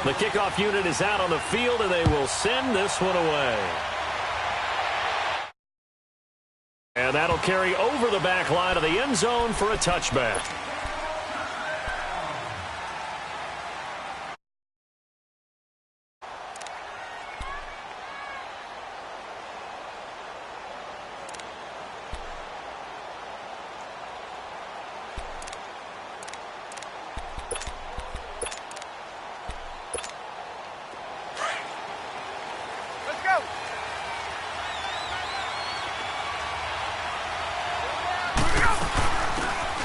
The kickoff unit is out on the field, and they will send this one away. And that'll carry over the back line of the end zone for a touchback.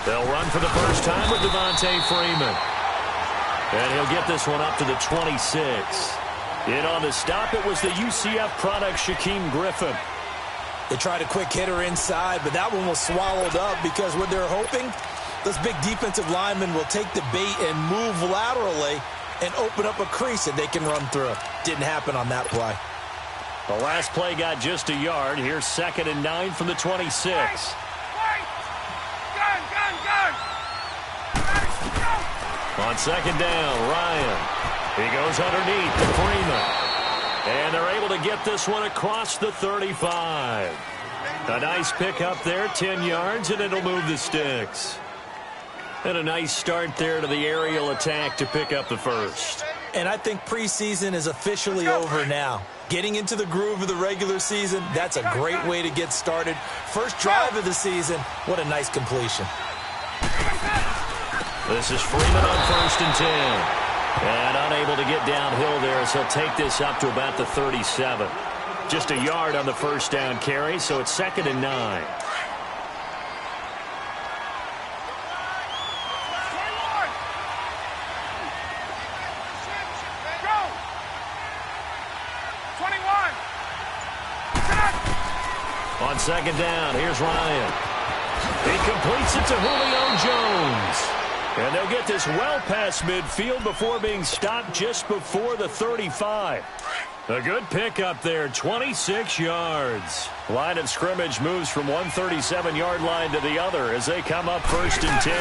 They'll run for the first time with Devontae Freeman. And he'll get this one up to the 26. In on the stop, it was the UCF product, Shaquem Griffin. They tried a quick hitter inside, but that one was swallowed up because what they're hoping, those big defensive linemen will take the bait and move laterally and open up a crease that they can run through. Didn't happen on that play. The last play got just a yard. Here's 2nd and 9 from the 26. On 2nd down, Ryan. He goes underneath to Freeman. And they're able to get this one across the 35. A nice pickup there, 10 yards, and it'll move the sticks. And a nice start there to the aerial attack to pick up the first. And I think preseason is officially over now. Getting into the groove of the regular season, that's a great way to get started. First drive of the season, what a nice completion. This is Freeman on 1st and 10. And unable to get downhill there as he'll take this up to about the 37. Just a yard on the first down carry, so it's 2nd and 9. On 2nd down, here's Ryan. He completes it to Julio Jones. And they'll get this well past midfield before being stopped just before the 35. A good pickup there, 26 yards. Line of scrimmage moves from one 37-yard line to the other as they come up 1st and 10.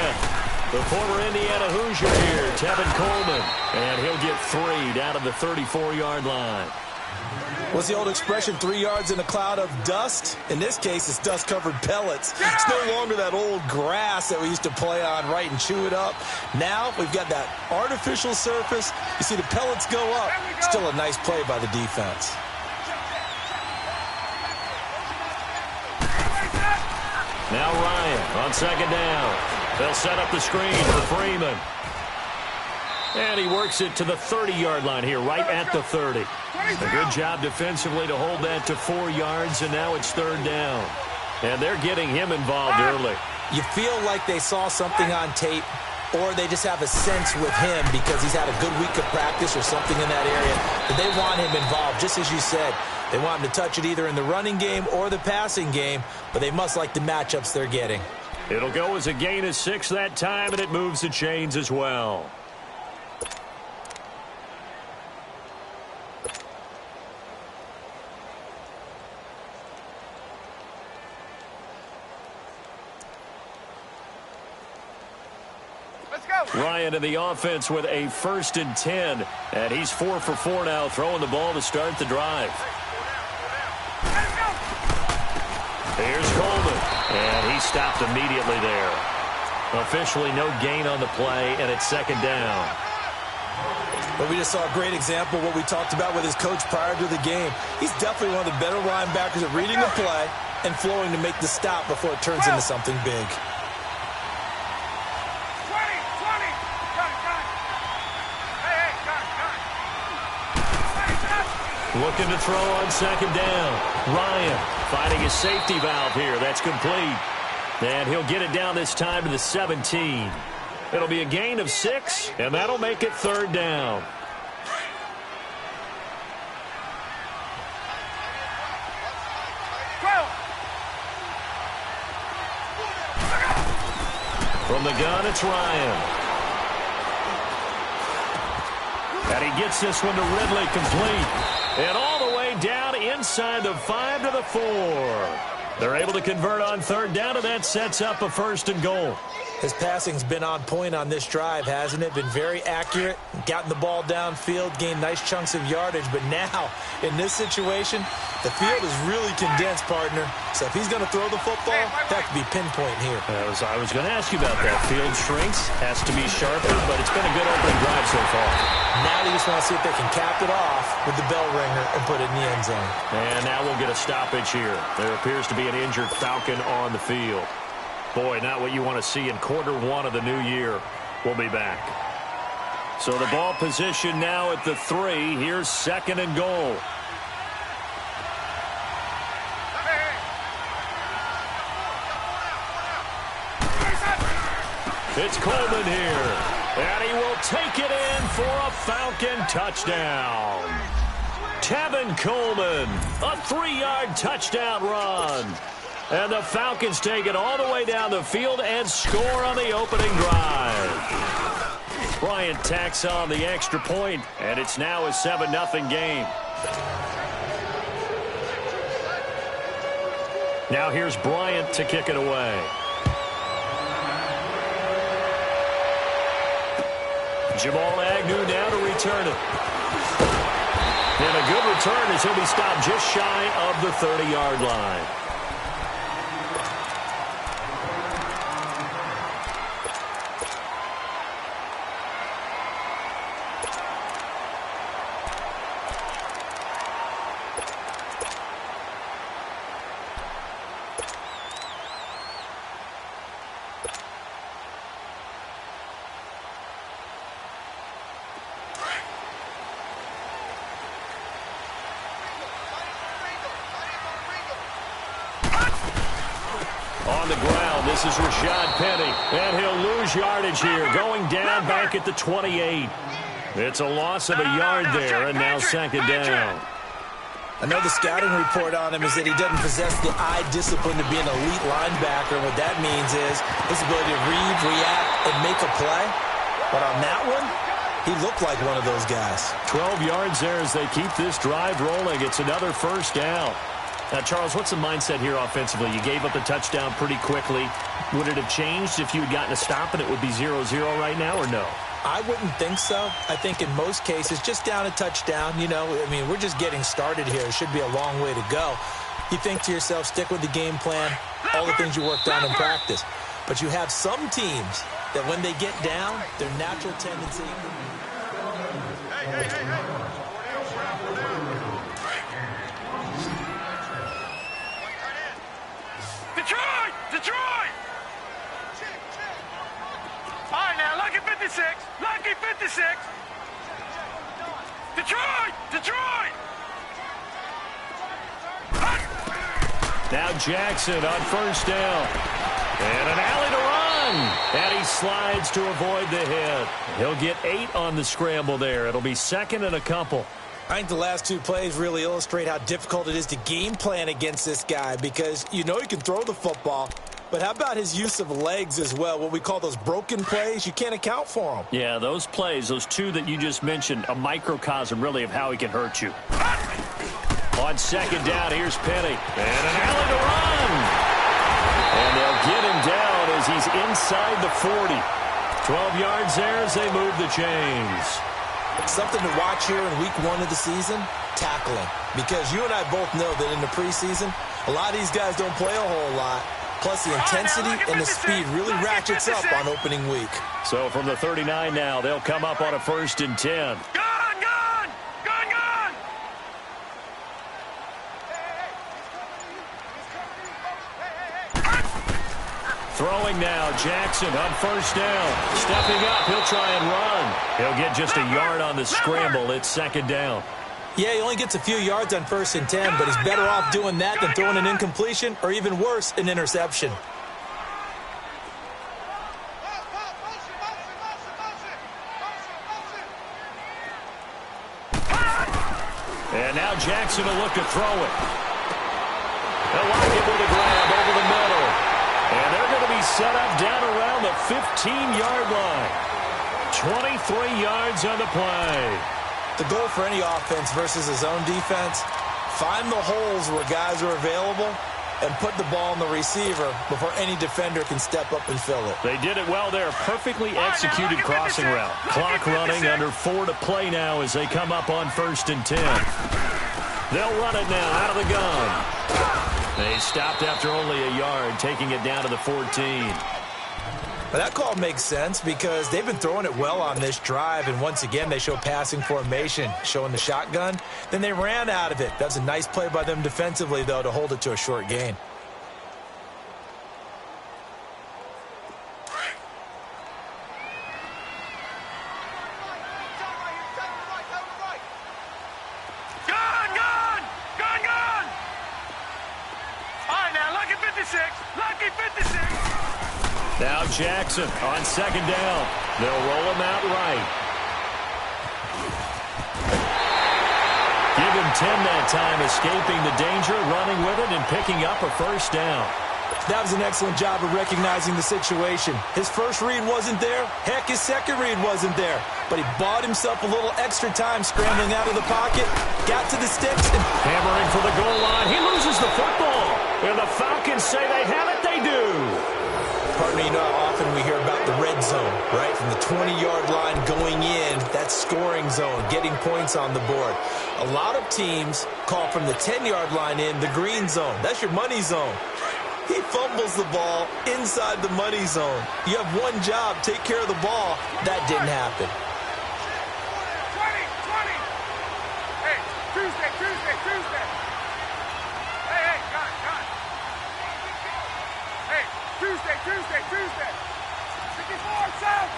The former Indiana Hoosier here, Tevin Coleman. And he'll get 3 down to the 34-yard line. What's the old expression, 3 yards in a cloud of dust? In this case, it's dust-covered pellets. It's no longer that old grass that we used to play on, right, and chew it up. Now we've got that artificial surface. You see the pellets go up. Still a nice play by the defense. Now Ryan on 2nd down. They'll set up the screen for Freeman. And he works it to the 30-yard line here, right at the 30. A good job defensively to hold that to 4 yards, and now it's 3rd down. And they're getting him involved early. You feel like they saw something on tape, or they just have a sense with him because he's had a good week of practice or something in that area, that they want him involved, just as you said. They want him to touch it either in the running game or the passing game, but they must like the matchups they're getting. It'll go as a gain of 6 that time, and it moves the chains as well. Ryan in the offense with a 1st and 10. And he's 4 for 4 now, throwing the ball to start the drive. Here's Coleman. And he stopped immediately there. Officially no gain on the play, and it's 2nd down. But we just saw a great example of what we talked about with his coach prior to the game. He's definitely one of the better linebackers at reading the play and flowing to make the stop before it turns into something big. Looking to throw on 2nd down. Ryan finding his safety valve here. That's complete. And he'll get it down this time to the 17. It'll be a gain of 6, and that'll make it 3rd down. From the gun, it's Ryan. And he gets this one to Ridley complete. And all the way down inside the 5 to the 4. They're able to convert on 3rd down, and that sets up a 1st and goal. His passing's been on point on this drive, hasn't it? Been very accurate, gotten the ball downfield, gained nice chunks of yardage. But now, in this situation, the field is really condensed, partner. So if he's going to throw the football, that could be pinpoint here. I was going to ask you about that. Field shrinks, has to be sharper, but it's been a good opening drive so far. Now they just want to see if they can cap it off with the bell ringer and put it in the end zone. And now we'll get a stoppage here. There appears to be an injured Falcon on the field. Boy, not what you want to see in quarter one of the new year. We'll be back. So the ball position now at the 3. Here's 2nd and goal. It's Coleman here. And he will take it in for a Falcon touchdown. Tevin Coleman, a 3-yard touchdown run. And the Falcons take it all the way down the field and score on the opening drive. Bryant tacks on the extra point, and it's now a 7-0 game. Now here's Bryant to kick it away. Jamal Agnew now to return it. And a good return as he'll be stopped just shy of the 30-yard line. On the ground, this is Rashad Penny, and he'll lose yardage here, going down back at the 28. It's a loss of a yard there, and now 2nd down. I know the scouting report on him is that he doesn't possess the eye discipline to be an elite linebacker, and what that means is his ability to read, react, and make a play. But on that one, he looked like one of those guys. 12 yards there as they keep this drive rolling. It's another 1st down. Now, Charles, what's the mindset here offensively? You gave up a touchdown pretty quickly. Would it have changed if you had gotten a stop and it would be 0-0 right now, or no? I wouldn't think so. I think in most cases, just down a touchdown, you know, I mean, we're just getting started here. It should be a long way to go. You think to yourself, stick with the game plan, all the things you worked on in practice. But you have some teams that when they get down, their natural tendency... Detroit! All right, now, lucky 56. Lucky 56. Detroit! Now Jackson on 1st down. And an alley to run. And he slides to avoid the hit. He'll get 8 on the scramble there. It'll be 2nd and a couple. I think the last 2 plays really illustrate how difficult it is to game plan against this guy because you know he can throw the football, but how about his use of legs as well? What we call those broken plays, you can't account for them. Yeah, those plays, those 2 that you just mentioned, a microcosm really of how he can hurt you. On 2nd down, here's Penny. And an alley to run. And they'll get him down as he's inside the 40. 12 yards there as they move the chains. Something to watch here in week 1 of the season, tackling. Because you and I both know that in the preseason, a lot of these guys don't play a whole lot. Plus the intensity and the speed really ratchets up on opening week. So from the 39 now, they'll come up on a 1st and 10. Gone! Throwing now, Jackson on 1st down. Stepping up, he'll try and run. He'll get just a yard on the scramble. It's 2nd down. Yeah, he only gets a few yards on 1st and 10, but he's better off doing that than throwing an incompletion or even worse, an interception. And now Jackson will look to throw it. They'll lock it with a grab over the middle. And they're going to be set up down around the 15-yard line. 23 yards on the play. The goal for any offense versus his own defense, find the holes where guys are available and put the ball on the receiver before any defender can step up and fill it. They did it well there. Perfectly executed crossing route. Clock running, under 4 to play now as they come up on 1st and 10. They'll run it now out of the gun. They stopped after only a yard, taking it down to the 14. But that call makes sense because they've been throwing it well on this drive, and once again they show passing formation, showing the shotgun. Then they ran out of it. That's a nice play by them defensively, though, to hold it to a short gain. Now Jackson on 2nd down. They'll roll him out right. Give him 10 that time, escaping the danger, running with it, and picking up a 1st down. That was an excellent job of recognizing the situation. His first read wasn't there. Heck, his second read wasn't there. But he bought himself a little extra time scrambling out of the pocket, got to the sticks, and hammering for the goal line. He loses the football. And the Falcons say they have it. They do. Partner, you know how often we hear about the red zone, right? From the 20-yard line going in, that's scoring zone, getting points on the board. A lot of teams call from the 10-yard line in the green zone. That's your money zone. He fumbles the ball inside the money zone. You have one job, take care of the ball. That didn't happen. 20. Hey, Tuesday. Hey, gun. Hey, Tuesday. 54, south.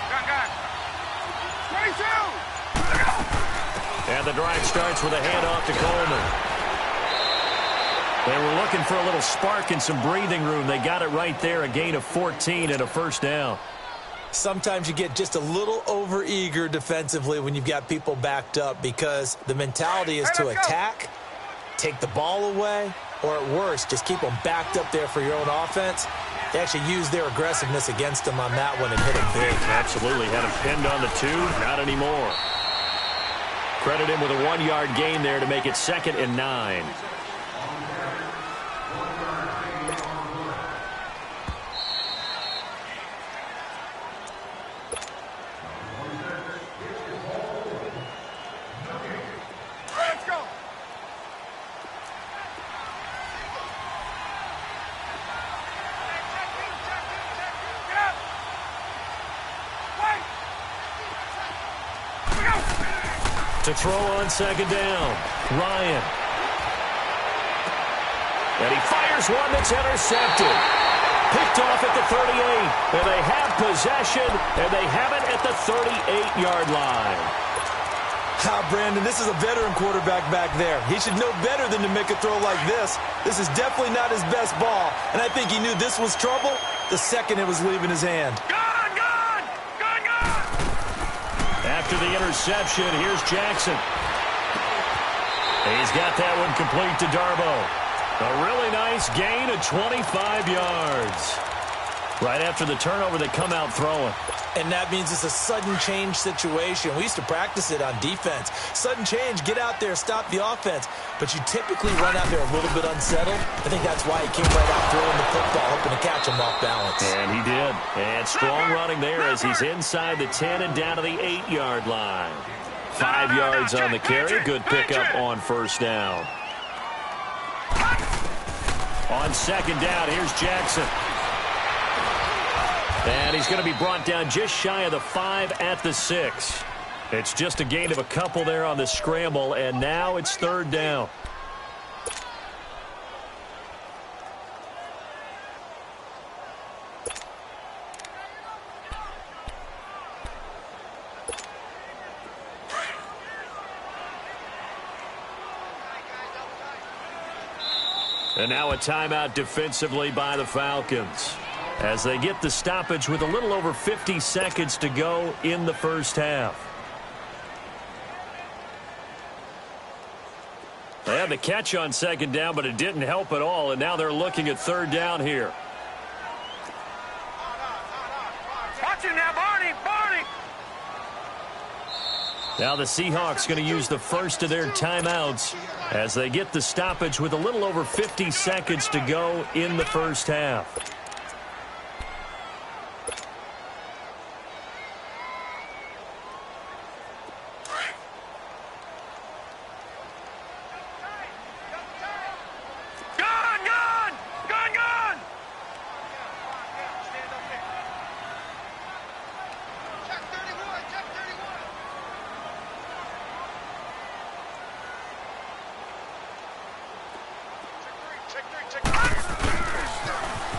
Gun. 22. And the drive starts with a handoff to Coleman. They were looking for a little spark and some breathing room. They got it right there, a gain of 14 and a 1st down. Sometimes you get just a little over-eager defensively when you've got people backed up because the mentality is to attack, take the ball away, or at worst, just keep them backed up there for your own offense. They actually used their aggressiveness against them on that one and hit him big. Absolutely. Had him pinned on the 2. Not anymore. Credit him with a 1-yard gain there to make it 2nd and 9. To throw on 2nd down, Ryan. And he fires one that's intercepted. Picked off at the 38. And they have possession, and they have it at the 38-yard line. Brandon, this is a veteran quarterback back there. He should know better than to make a throw like this. This is definitely not his best ball. And I think he knew this was trouble the second it was leaving his hand. After the interception, here's Jackson. He's got that one complete to Darbo. A really nice gain of 25 yards. Right after the turnover, they come out throwing. And that means it's a sudden change situation. We used to practice it on defense. Sudden change, get out there, stop the offense. But you typically run out there a little bit unsettled. I think that's why he came right out throwing the football, hoping to catch him off balance. And he did. And strong running there as he's inside the 10 and down to the 8-yard line. 5 yards on the carry. Good pickup on 1st down. On 2nd down, here's Jackson. And he's going to be brought down just shy of the 5 at the 6. It's just a gain of a couple there on the scramble, and now it's 3rd down. And now a timeout defensively by the Falcons, as they get the stoppage with a little over 50 seconds to go in the 1st half. They had the catch on 2nd down, but it didn't help at all, and now they're looking at 3rd down here. Watch him now, Barney! Now the Seahawks going to use the first of their timeouts as they get the stoppage with a little over 50 seconds to go in the first half.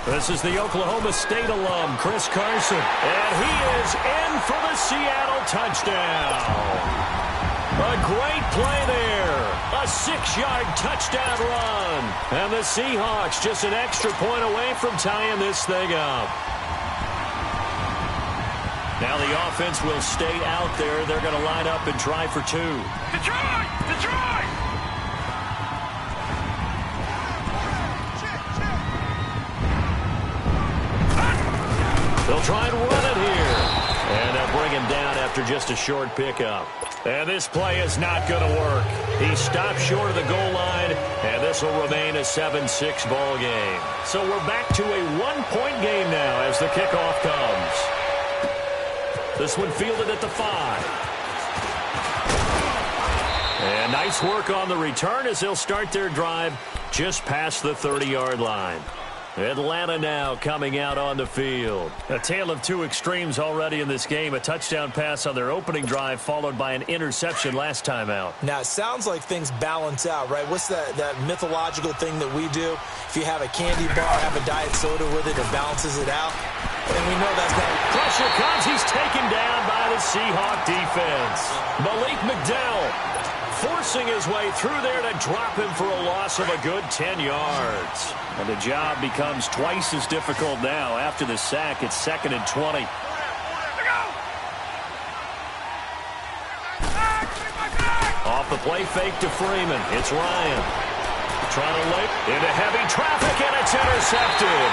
This is the Oklahoma State alum, Chris Carson. And he is in for the Seattle touchdown. A great play there. A 6-yard touchdown run. And the Seahawks just an extra point away from tying this thing up. Now the offense will stay out there. They're going to line up and try for two. Detroit! Detroit! They'll try and run it here. And they'll bring him down after just a short pickup. And this play is not going to work. He stopped short of the goal line, and this will remain a 7-6 ball game. So we're back to a 1-point game now as the kickoff comes. This one fielded at the 5. And nice work on the return as they'll start their drive just past the 30-yard line. Atlanta now coming out on the field. A tale of two extremes already in this game. A touchdown pass on their opening drive followed by an interception last time out. Now, it sounds like things balance out, right? What's that mythological thing that we do? If you have a candy bar, have a diet soda with it, it balances it out. And we know that's not... Pressure comes. He's taken down by the Seahawk defense. Malik McDowell forcing his way through there to drop him for a loss of a good 10 yards. And the job becomes twice as difficult now. After the sack, it's 2nd and 20. Off the play fake to Freeman. It's Ryan. Trying to leap into heavy traffic, and it's intercepted.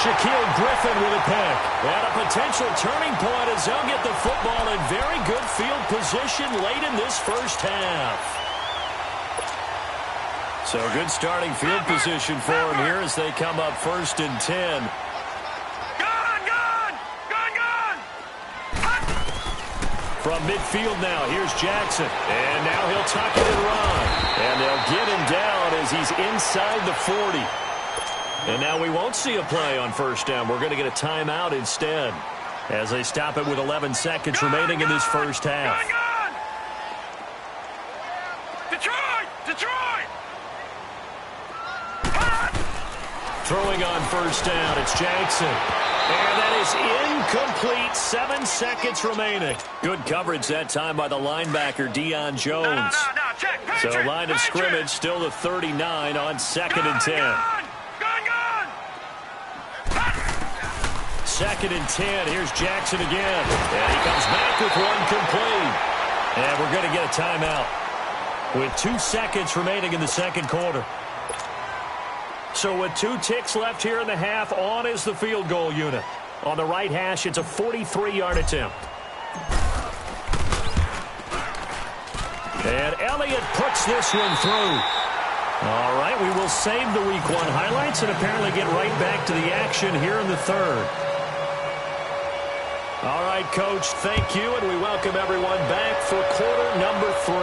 Shaquille Griffin with a pick. And a potential turning point as they'll get the football in very good field position late in this first half. So good starting field position for him here as they come up 1st and 10. From midfield now, here's Jackson. And now he'll tuck it and run. And they'll get him down as he's inside the 40. And now we won't see a play on 1st down. We're going to get a timeout instead as they stop it with 11 seconds remaining in this first half. Detroit! Detroit! Throwing on 1st down, it's Jackson. And that is incomplete. 7 seconds remaining. Good coverage that time by the linebacker, Deion Jones. Check, so line of scrimmage still the 39 on 2nd and 10. 2nd and 10. Here's Jackson again. And he comes back with one complete. And we're going to get a timeout with 2 seconds remaining in the second quarter. So with 2 ticks left here in the half, on is the field goal unit. On the right hash, it's a 43-yard attempt. And Elliott puts this one through. All right, we will save the Week 1 highlights and apparently get right back to the action here in the third. All right, Coach, thank you, and we welcome everyone back for quarter number 3.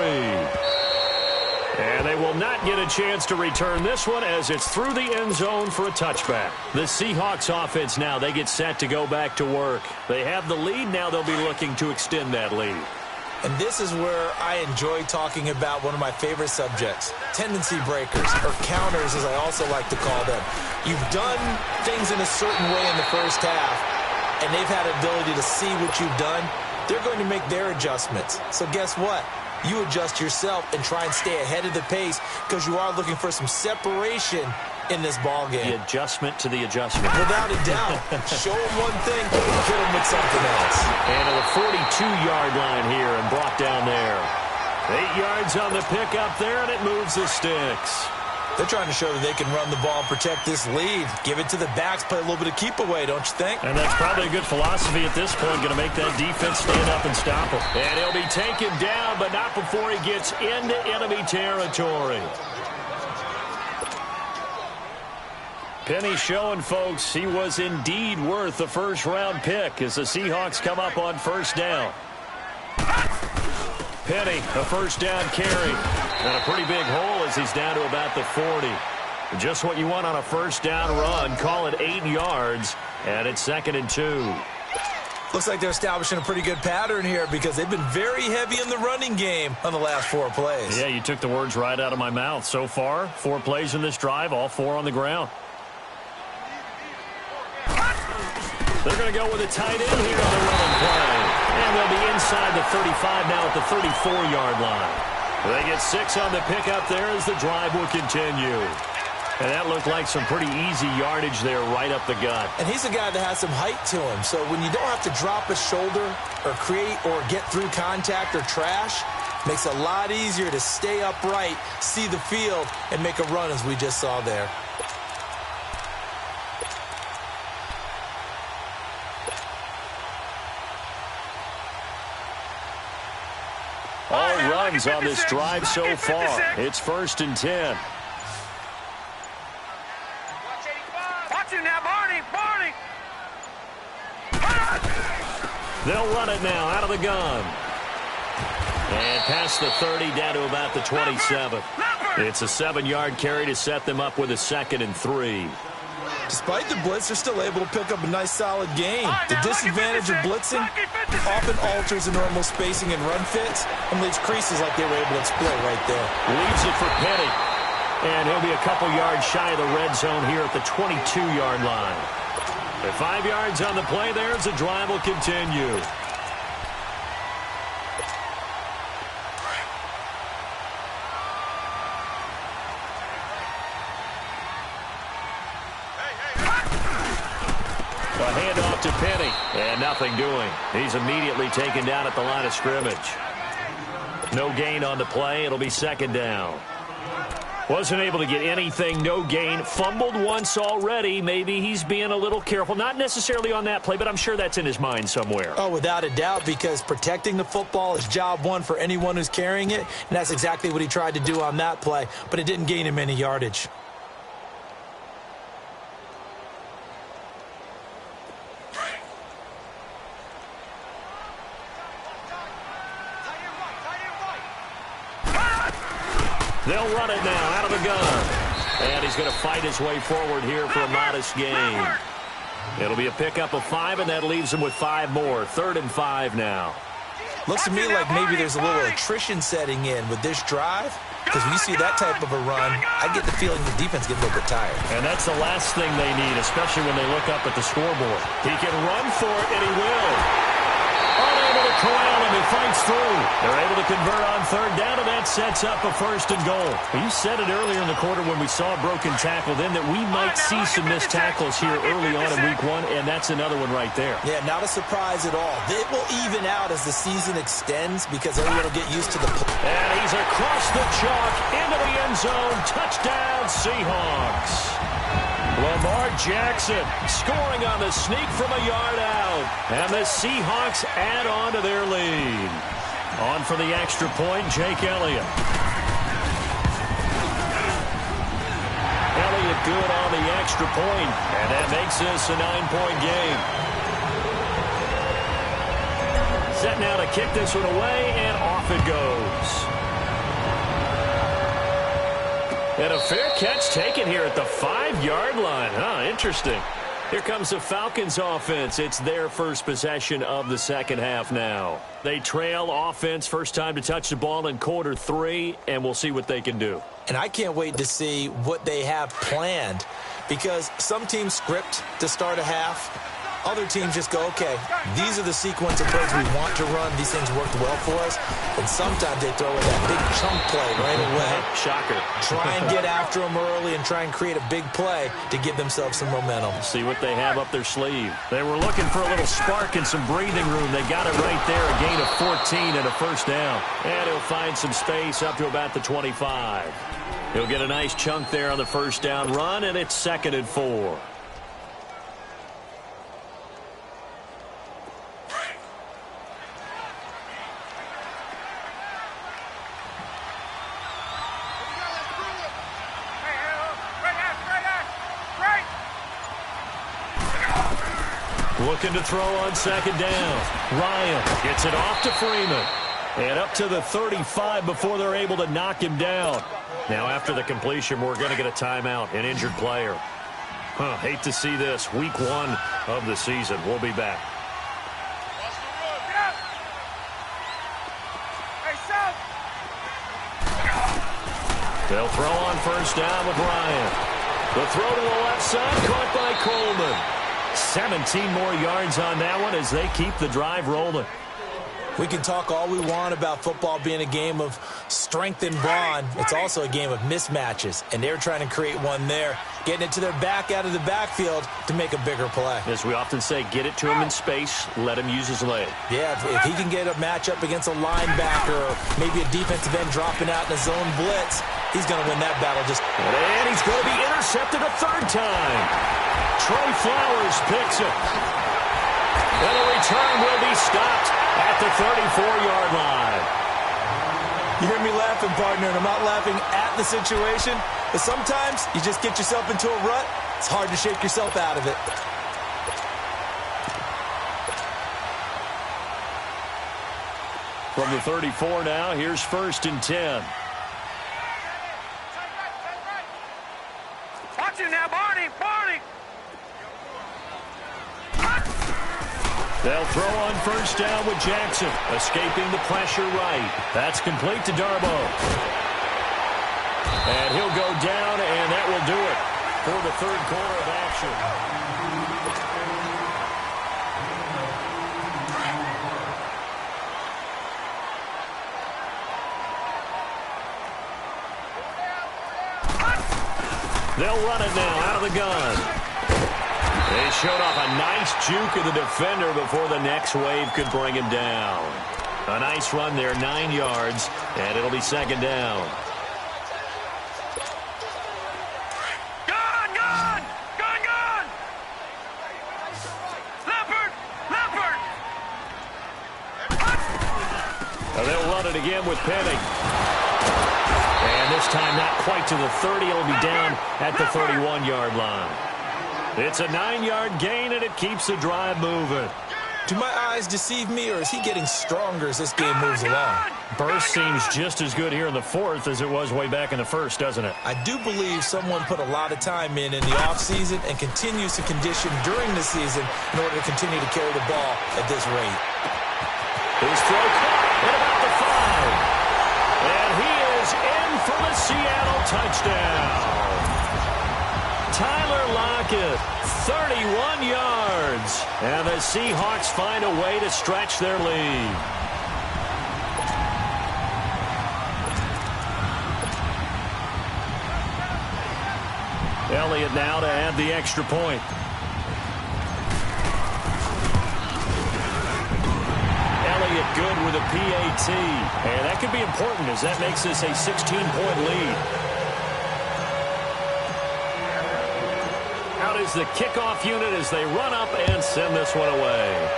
And they will not get a chance to return this one as it's through the end zone for a touchback. The Seahawks offense now, they get set to go back to work. They have the lead. Now they'll be looking to extend that lead. And this is where I enjoy talking about one of my favorite subjects, tendency breakers, or counters as I also like to call them. You've done things in a certain way in the first half, and they've had ability to see what you've done. They're going to make their adjustments. So guess what? You adjust yourself and try and stay ahead of the pace because you are looking for some separation in this ball game. The adjustment to the adjustment. Without a doubt. Show them one thing, hit them with something else. And to the 42-yard line here and brought down there. 8 yards on the pickup there, and it moves the sticks. They're trying to show that they can run the ball and protect this lead. Give it to the backs, play a little bit of keep away, don't you think? And that's probably a good philosophy at this point, going to make that defense stand up and stop him. And he'll be taken down, but not before he gets into enemy territory. Penny showing folks he was indeed worth the first-round pick as the Seahawks come up on first down. Penny, a first down carry. And a pretty big hole as he's down to about the 40. Just what you want on a first down run. Call it 8 yards, and it's 2nd and 2. Looks like they're establishing a pretty good pattern here because they've been very heavy in the running game on the last 4 plays. Yeah, you took the words right out of my mouth. So far, 4 plays in this drive, all 4 on the ground. They're going to go with a tight end here on the running play. And they'll be inside the 35 now at the 34-yard line. They get 6 on the pickup there as the drive will continue. And that looked like some pretty easy yardage there right up the gut. And he's a guy that has some height to him. So when you don't have to drop a shoulder or create or get through contact or trash, makes it a lot easier to stay upright, see the field, and make a run as we just saw there. All runs on this drive so far. It's 1st and 10. Watch him now, Barney. They'll run it now out of the gun. And past the 30 down to about the 27. It's a 7-yard carry to set them up with a 2nd and 3. Despite the blitz, they're still able to pick up a nice, solid game. The disadvantage of blitzing often alters the normal spacing and run fits and leaves creases like they were able to exploit right there. Leaves it for Penny. And he'll be a couple yards shy of the red zone here at the 22-yard line. At 5 yards on the play there as the drive will continue. A handoff to Penny, and nothing doing. He's immediately taken down at the line of scrimmage. No gain on the play. It'll be 2nd down. Wasn't able to get anything, no gain. Fumbled once already. Maybe he's being a little careful. Not necessarily on that play, but I'm sure that's in his mind somewhere. Oh, without a doubt, because protecting the football is job one for anyone who's carrying it, and that's exactly what he tried to do on that play, but it didn't gain him any yardage. They'll run it now out of the gun. And he's going to fight his way forward here for a modest gain. It'll be a pickup of 5, and that leaves him with 5 more. 3rd and 5 now. Looks to me like maybe there's a little attrition setting in with this drive. Because when you see that type of a run, I get the feeling the defense gets a little bit tired. And that's the last thing they need, especially when they look up at the scoreboard. He can run for it, and he will. Unable to corral him. He fights through. They're able to convert on 3rd down, and that sets up a 1st and goal. You said it earlier in the quarter when we saw a broken tackle then that we might see some missed tackles here early on in week 1, and that's another one right there. Yeah, not a surprise at all. It will even out as the season extends because everyone will get used to the play. And he's across the chalk into the end zone. Touchdown, Seahawks. Lamar Jackson scoring on the sneak from a yard out. And the Seahawks add on to their lead. On for the extra point, Jake Elliott. Elliott good on the extra point, and that makes this a 9-point game. Set now to kick this one away, and off it goes. And a fair catch taken here at the 5-yard line. Interesting. Here comes the Falcons offense. It's their first possession of the second half now. They trail offense, first time to touch the ball in quarter 3, and we'll see what they can do. And I can't wait to see what they have planned because some teams script to start a half. Other teams just go, okay, these are the sequence of plays we want to run. These things worked well for us. And sometimes they throw in that big chunk play right away. Shocker. Try and get after them early and try and create a big play to give themselves some momentum. See what they have up their sleeve. They were looking for a little spark and some breathing room. They got it right there. A gain of 14 and a first down. And he'll find some space up to about the 25. He'll get a nice chunk there on the first down run, and it's 2nd and 4. Looking to throw on 2nd down. Ryan gets it off to Freeman. And up to the 35 before they're able to knock him down. Now after the completion, we're going to get a timeout, an injured player. Hate to see this. Week 1 of the season. We'll be back. They'll throw on first down with Ryan. The throw to the left side, caught by Coleman. 17 more yards on that one as they keep the drive rolling. We can talk all we want about football being a game of strength and brawn. It's also a game of mismatches, and they're trying to create one there, getting it to their back out of the backfield to make a bigger play. As we often say, get it to him in space, let him use his leg. Yeah, if he can get a matchup against a linebacker or maybe a defensive end dropping out in a zone blitz, he's going to win that battle. And he's going to be intercepted a 3rd time. Trey Flowers picks it. And the return will be stopped at the 34-yard line. You hear me laughing, partner, and I'm not laughing at the situation, but sometimes you just get yourself into a rut. It's hard to shake yourself out of it. From the 34 now, here's 1st and 10. Watch it now, Barney! Barney! They'll throw on first down with Jackson, escaping the pressure right. That's complete to Darbo. And he'll go down, and that will do it for the 3rd quarter of action. They'll run it now out of the gun. They showed off a nice juke of the defender before the next wave could bring him down. A nice run there, 9 yards, and it'll be 2nd down. Gone! Gone! Gone! Gone! Leopard! Leopard! They'll run it again with Penning. And this time not quite to the 30. It'll be down at the 31-yard line. It's a 9-yard gain, and it keeps the drive moving. Do my eyes deceive me, or is he getting stronger as this game moves along? Burst seems just as good here in the 4th as it was way back in the 1st, doesn't it? I do believe someone put a lot of time in the offseason and continues to condition during the season in order to continue to carry the ball at this rate. His throw caught at about the 5. And he is in for the Seattle touchdown. Tyler Lockett, 31 yards. And the Seahawks find a way to stretch their lead. Elliott now to add the extra point. Elliott good with a PAT. And that could be important as that makes this a 16-point lead. Out is the kickoff unit as they run up and send this one away.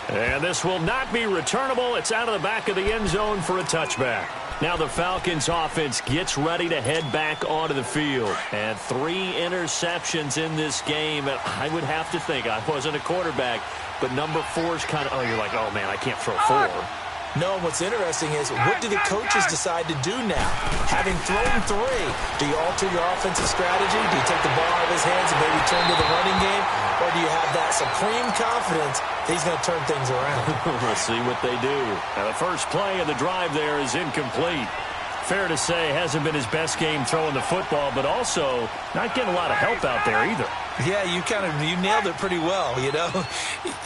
And this will not be returnable. It's out of the back of the end zone for a touchback. Now the Falcons offense gets ready to head back onto the field. And 3 interceptions in this game. And I would have to think, I wasn't a quarterback, but number 4 is kind of, you're like, oh man, I can't throw 4. No, what's interesting is what do the coaches decide to do now? Having thrown 3, do you alter your offensive strategy? Do you take the ball out of his hands and maybe turn to the running game? Or do you have that supreme confidence that he's going to turn things around? We'll see what they do. Now the first play of the drive there is incomplete. Fair to say, hasn't been his best game throwing the football, but also not getting a lot of help out there either. Yeah, you nailed it pretty well, you know.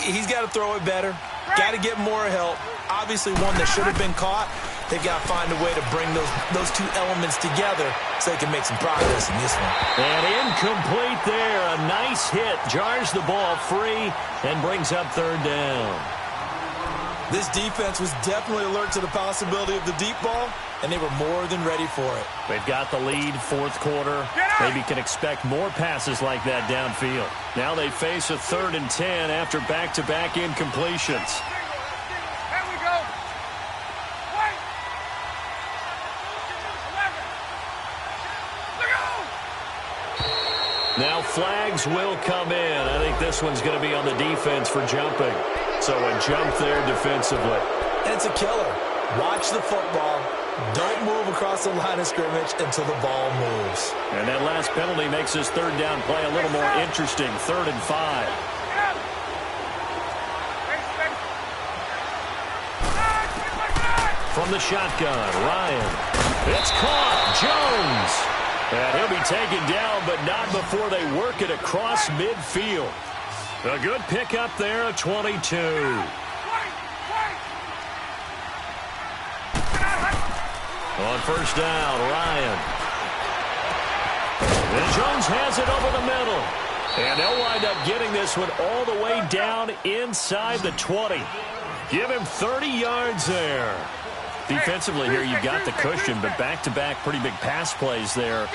He's got to throw it better. Got to get more help. Obviously one that should have been caught. They've got to find a way to bring those 2 elements together so they can make some progress in this one. And incomplete there. A nice hit. Jars the ball free and brings up 3rd down. This defense was definitely alert to the possibility of the deep ball, and they were more than ready for it. They've got the lead, fourth quarter. Maybe can expect more passes like that downfield. Now they face a 3rd and 10 after back-to-back incompletions. There we go. Wait. 11. Look out. Now flags will come in. I think this one's going to be on the defense for jumping. So a jump there defensively. And it's a killer. Watch the football. Don't move across the line of scrimmage until the ball moves. And that last penalty makes this third down play a little more interesting. 3rd and 5. From the shotgun, Ryan. It's caught. Jones. And he'll be taken down, but not before they work it across midfield. A good pickup there, a 22. On first down, Ryan. And Jones has it over the middle. And they'll wind up getting this one all the way down inside the 20. Give him 30 yards there. Defensively here, you've got the cushion, but back-to-back pretty big pass plays there.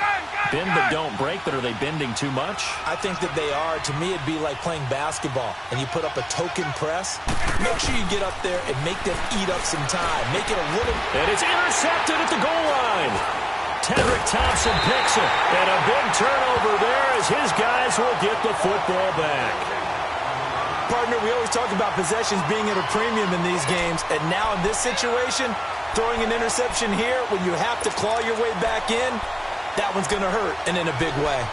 Bend but don't break, but are they bending too much? I think that they are. To me, it'd be like playing basketball, and you put up a token press. Make sure you get up there and make them eat up some time. Make it a little... And it's intercepted at the goal line. Tedrick Thompson picks it, and a big turnover there as his guys will get the football back. Partner, we always talk about possessions being at a premium in these games, and now in this situation, throwing an interception here when you have to claw your way back in, that one's going to hurt, and in a big way.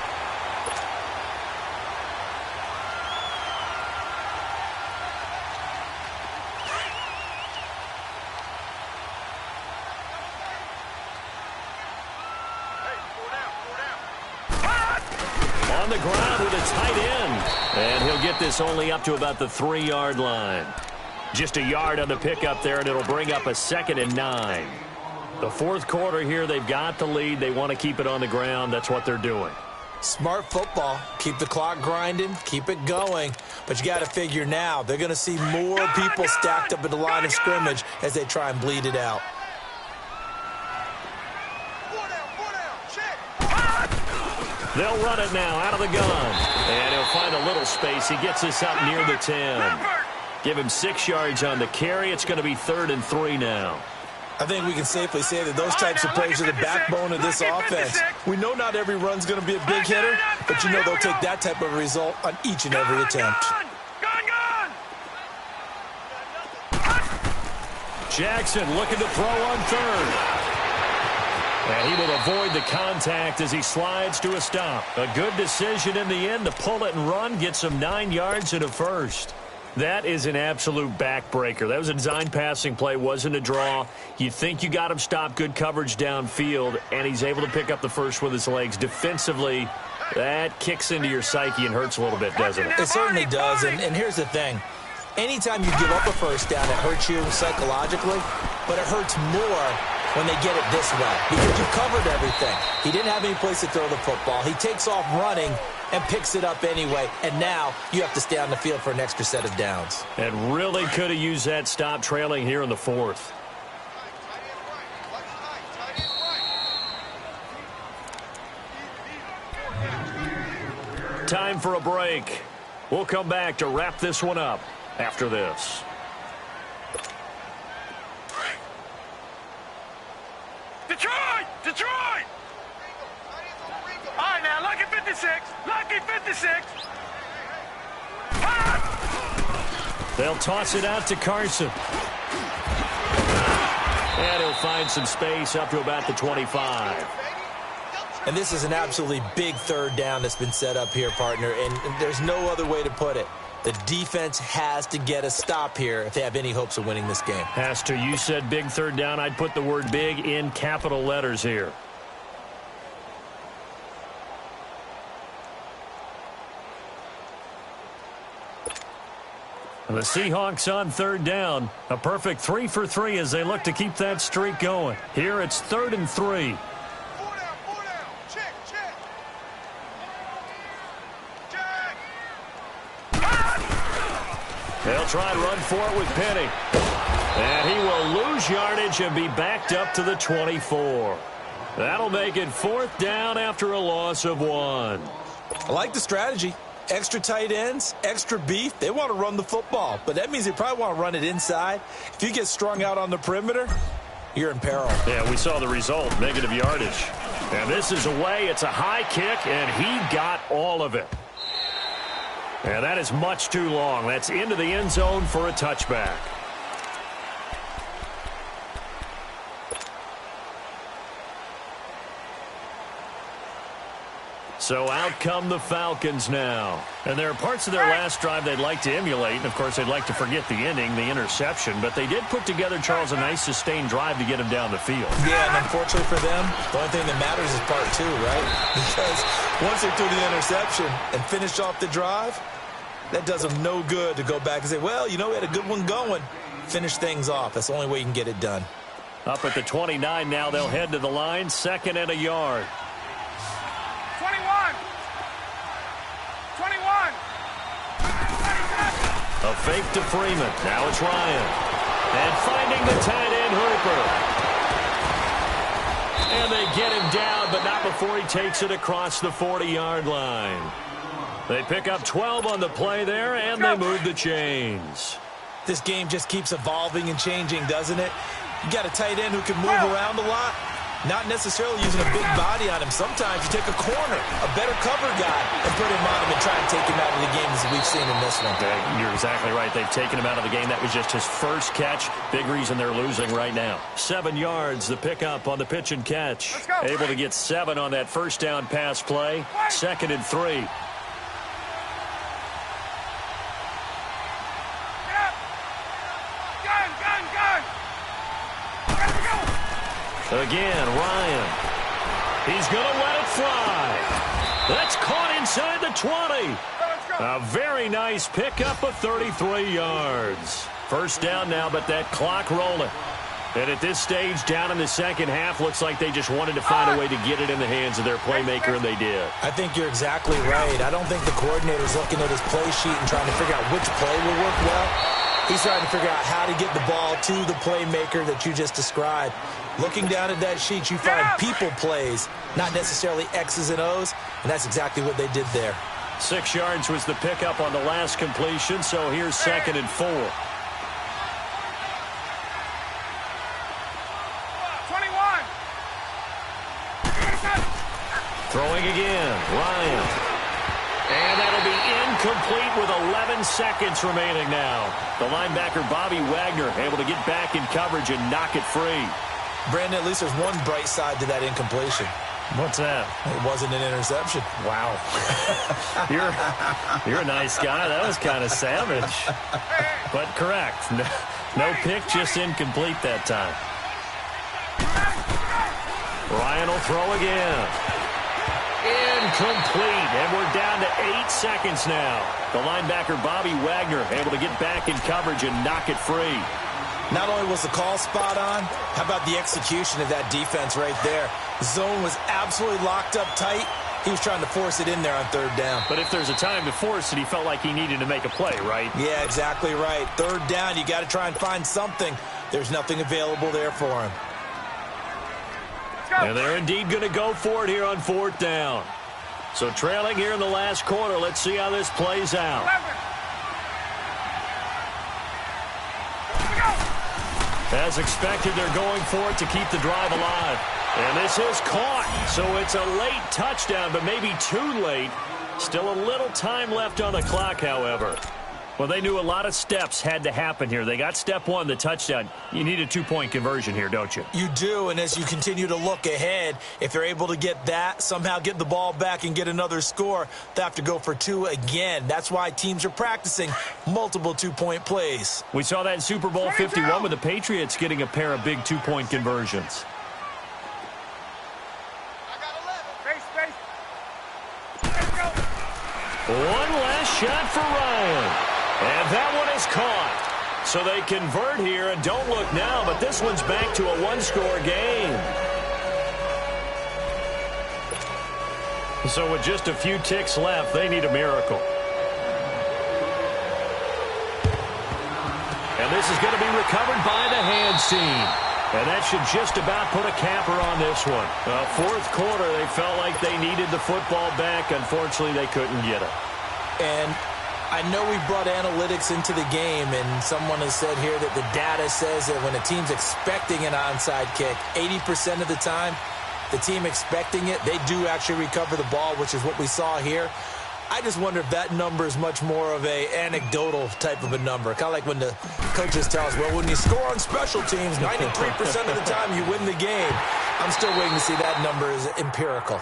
On the ground with a tight end. And he'll get this only up to about the 3-yard line. Just a yard on the pickup there, and it'll bring up a 2nd and 9. The fourth quarter here, they've got the lead. They want to keep it on the ground. That's what they're doing. Smart football. Keep the clock grinding. Keep it going. But you got to figure now, they're going to see more people stacked up at the line of scrimmage as they try and bleed it out. They'll run it now out of the gun. And he'll find a little space. He gets us up near the 10. Give him 6 yards on the carry. It's going to be 3rd and 3 now. I think we can safely say that those types of plays are the backbone of this offense. We know not every run's going to be a big hitter, but you know they'll take that type of result on each and every attempt. Jackson looking to throw on 3rd. And he will avoid the contact as he slides to a stop. A good decision in the end to pull it and run, get some 9 yards and a first. That is an absolute backbreaker. That was a design passing play, wasn't a draw. You think you got him stopped, good coverage downfield, and he's able to pick up the first with his legs. Defensively, that kicks into your psyche and hurts a little bit, doesn't it? It certainly does, and here's the thing. Anytime you give up a first down, it hurts you psychologically, but it hurts more when they get it this way because you covered everything. He didn't have any place to throw the football. He takes off running and picks it up anyway, and now you have to stay on the field for an extra set of downs. And really could have used that stop trailing here in the fourth. Time for a break. We'll come back to wrap this one up after this. Detroit! Detroit! All right, now, lucky 56. Lucky 56. They'll toss it out to Carson. And he'll find some space up to about the 25. And this is an absolutely big third down that's been set up here, partner, and there's no other way to put it. The defense has to get a stop here if they have any hopes of winning this game. Has to. You said big third down. I'd put the word big in capital letters here. The Seahawks on third down. A perfect 3 for 3 as they look to keep that streak going. Here it's 3rd and 3. They'll try and run for it with Penny. And he will lose yardage and be backed up to the 24. That'll make it 4th down after a loss of 1. I like the strategy. Extra tight ends, extra beef. They want to run the football, but that means they probably want to run it inside. If you get strung out on the perimeter, you're in peril. Yeah, we saw the result, negative yardage. And this is away. It's a high kick, and he got all of it. And that is much too long. That's into the end zone for a touchback. So out come the Falcons now. And there are parts of their last drive they'd like to emulate. And, of course, they'd like to forget the ending, the interception. But they did put together, Charles, a nice sustained drive to get him down the field. Yeah, and unfortunately for them, the only thing that matters is part 2, right? Because once they threw the interception and finished off the drive, that does them no good to go back and say, well, you know, we had a good one going. Finish things off. That's the only way you can get it done. Up at the 29 now, they'll head to the line, 2nd and a yard. 21. A fake to Freeman. Now it's Ryan. And finding the tight end, Hooper. And they get him down, but not before he takes it across the 40-yard line. They pick up 12 on the play there, and they move the chains. This game just keeps evolving and changing, doesn't it? You got a tight end who can move around a lot. Not necessarily using a big body on him. Sometimes you take a corner, a better cover guy, and put him on him and try and take him out of the game as we've seen in this one. You're exactly right. They've taken him out of the game. That was just his first catch. Big reason they're losing right now. 7 yards, the pickup on the pitch and catch. Able to get 7 on that first down pass play. 2nd and 3. Again, Ryan. He's going to let it fly. That's caught inside the 20. A very nice pickup of 33 yards. First down now, but that clock rolling. And at this stage, down in the second half, looks like they just wanted to find a way to get it in the hands of their playmaker, and they did. I think you're exactly right. I don't think the coordinator's looking at his play sheet and trying to figure out which play will work well. He's trying to figure out how to get the ball to the playmaker that you just described. Looking down at that sheet, you find people plays, not necessarily X's and O's, and that's exactly what they did there. 6 yards was the pickup on the last completion, so here's 2nd and 4. 21. Throwing again, Ryan. And that'll be incomplete with 11 seconds remaining now. The linebacker, Bobby Wagner, able to get back in coverage and knock it free. Brandon, at least there's one bright side to that incompletion. What's that? It wasn't an interception. Wow. You're a nice guy. That was kind of savage. But correct. No pick, just incomplete that time. Ryan will throw again. Incomplete, and we're down to 8 seconds now. The linebacker, Bobby Wagner, able to get back in coverage and knock it free. Not only was the call spot on, how about the execution of that defense right there? The zone was absolutely locked up tight. He was trying to force it in there on 3rd down. But if there's a time to force it, he felt like he needed to make a play, right? Yeah, exactly right. 3rd down, you got to try and find something. There's nothing available there for him. And they're indeed going to go for it here on 4th down. So trailing here in the last quarter, let's see how this plays out. 11. As expected, they're going for it to keep the drive alive. And this is caught, so it's a late touchdown, but maybe too late. Still a little time left on the clock, however. Well, they knew a lot of steps had to happen here. They got step 1, the touchdown. You need a 2-point conversion here, don't you? You do, and as you continue to look ahead, if they're able to get that, somehow get the ball back and get another score, they have to go for 2 again. That's why teams are practicing multiple 2-point plays. We saw that in Super Bowl 51 with the Patriots getting a pair of big 2-point conversions. One last shot for Ryan. And that one is caught. So they convert here, and don't look now, but this one's back to a 1-score game. So with just a few ticks left, they need a miracle. And this is going to be recovered by the hands team. And that should just about put a capper on this one. Fourth quarter, they felt like they needed the football back. Unfortunately, they couldn't get it. And I know we brought analytics into the game, and someone has said here that the data says that when a team's expecting an onside kick, 80% of the time, the team expecting it, they do actually recover the ball, which is what we saw here. I just wonder if that number is much more of a anecdotal type of a number. Kind of like when the coaches tell us, well, when you score on special teams, 93% of the time you win the game. I'm still waiting to see that number is empirical.